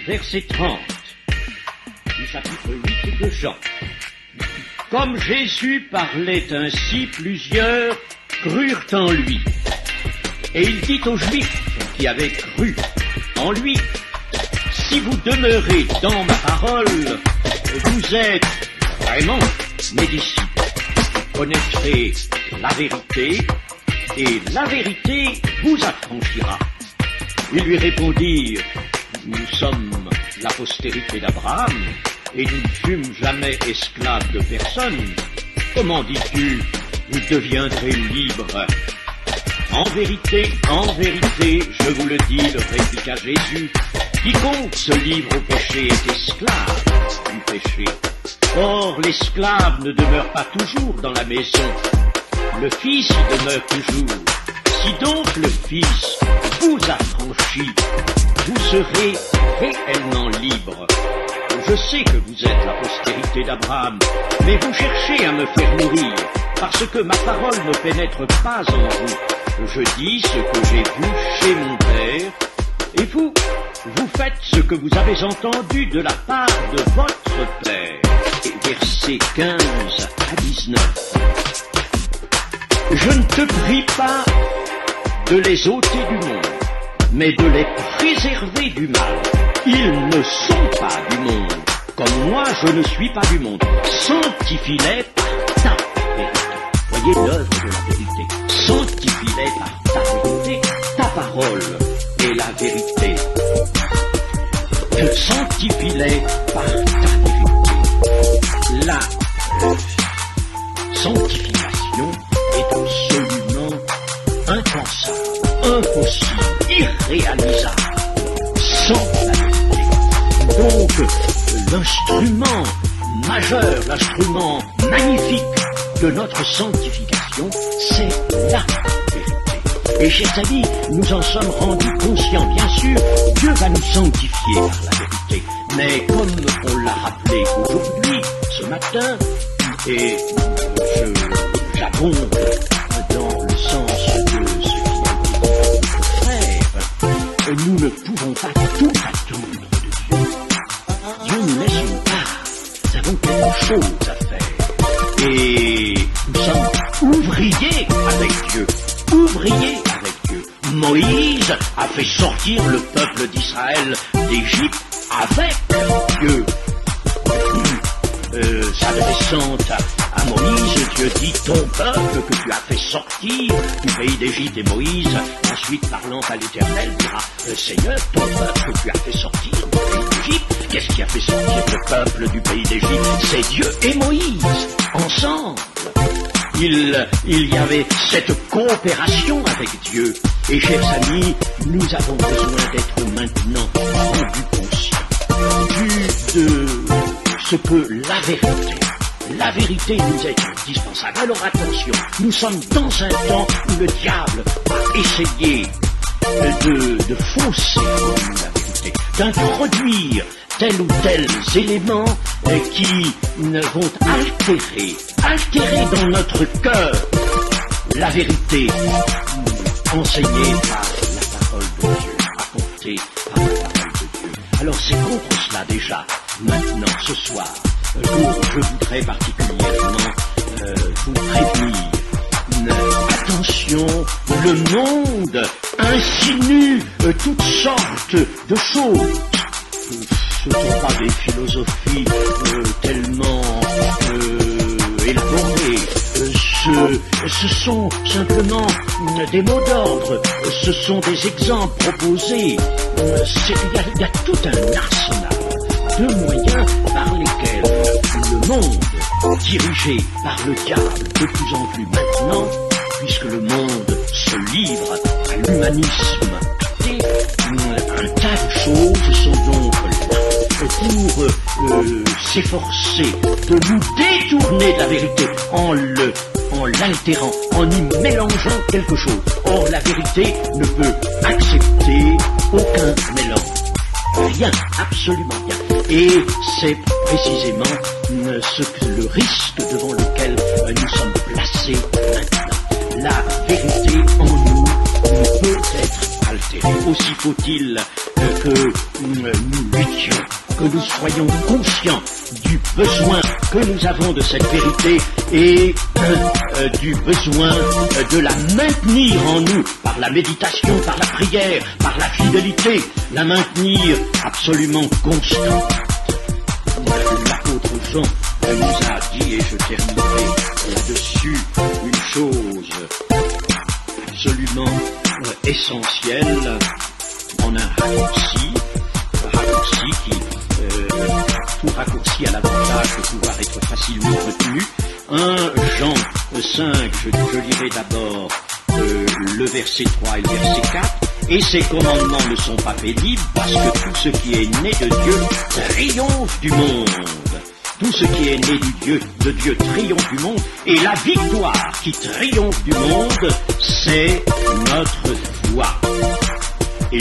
verset 30 du chapitre 8 de Jean. Comme Jésus parlait ainsi, plusieurs crurent en lui. Et il dit aux Juifs qui avaient cru en lui, si vous demeurez dans ma parole, vous êtes vraiment mes disciples. Vous connaîtrez la vérité, et la vérité vous affranchira. Ils lui répondirent, nous sommes la postérité d'Abraham, et nous ne fûmes jamais esclaves de personne. Comment dis-tu, vous deviendrez libres? En vérité, je vous le dis, leur répliqua Jésus, quiconque se livre au péché est esclave du péché. Or, l'esclave ne demeure pas toujours dans la maison, le Fils y demeure toujours. Si donc le Fils vous affranchit, vous serez réellement libre. Je sais que vous êtes la postérité d'Abraham, mais vous cherchez à me faire mourir, parce que ma parole ne pénètre pas en vous. Je dis ce que j'ai vu chez mon Père, et vous faites ce que vous avez entendu de la part de votre Père. Et versets 15 à 19. Je ne te prie pas de les ôter du monde, mais de les préserver du mal. Ils ne sont pas du monde, comme moi je ne suis pas du monde. Sanctifie-les par ta vérité. Voyez l'œuvre de la vérité. Sanctifie-les par ta vérité. Ta parole est la vérité. Sanctifie-les par ta vérité. La sanctification est absolument impensable, impossible, irréalisable, sans la vérité. Donc, l'instrument majeur, l'instrument magnifique de notre sanctification, c'est la vérité. Et chers amis, nous en sommes rendus conscients. Bien sûr, Dieu va nous sanctifier par la vérité. Mais comme on l'a rappelé aujourd'hui, ce matin, et j'abonde dans le sens de ce qui a été dit par notre frère, nous ne pouvons pas tout attendre de Dieu. Dieu nous laisse une part. Nous avons quelque chose à faire. Et nous sommes ouvriers avec Dieu. Ouvriers avec Dieu. Moïse a fait sortir le peuple d'Israël d'Égypte avec Dieu. S'adressant à Moïse, Dieu dit, ton peuple que tu as fait sortir du pays d'Égypte, et Moïse, ensuite parlant à l'Éternel, dira, Seigneur, ton peuple que tu as fait sortir du pays d'Égypte, qu'est-ce qui a fait sortir le peuple du pays d'Égypte? C'est Dieu et Moïse, ensemble. Il y avait cette coopération avec Dieu. Et chers amis, nous avons besoin d'être maintenant rendus conscients de ce que la vérité nous est indispensable. Alors attention, nous sommes dans un temps où le diable a essayé de fausser la vérité, d'introduire tel ou tel élément qui vont altérer dans notre cœur la vérité enseignée par la parole de Dieu, apportée par la parole de Dieu. Alors c'est contre cela déjà, maintenant, ce soir, je voudrais particulièrement vous prévenir. Attention, le monde insinue toutes sortes de choses. Ce ne sont pas des philosophies tellement élaborées. Ce sont simplement des mots d'ordre. Ce sont des exemples proposés. Il y a tout un arsenal de moyens par lesquels le monde, dirigé par le diable de plus en plus maintenant, puisque le monde se livre à l'humanisme, et un tas de choses sont donc là pour s'efforcer de nous détourner de la vérité en l'altérant, en y mélangeant quelque chose. Or, la vérité ne peut accepter aucun mélange. Rien, absolument rien. Et c'est précisément le risque devant lequel nous sommes placés maintenant. La vérité en nous ne peut être altérée. Aussi faut-il que nous luttions, que nous soyons conscients du besoin que nous avons de cette vérité et du besoin de la maintenir en nous par la méditation, par la prière, par la fidélité, la maintenir absolument constante. L'apôtre Jean nous a dit, et je terminerai là-dessus, une chose absolument essentielle en un raccourci qui, tout raccourci à l'avantage de pouvoir être facilement retenu. 1 Jean 5, je lirai d'abord le verset 3 et le verset 4. Et ces commandements ne sont pas pénibles parce que tout ce qui est né de Dieu triomphe du monde. Tout ce qui est né de Dieu triomphe du monde. Et la victoire qui triomphe du monde, c'est notre foi. Et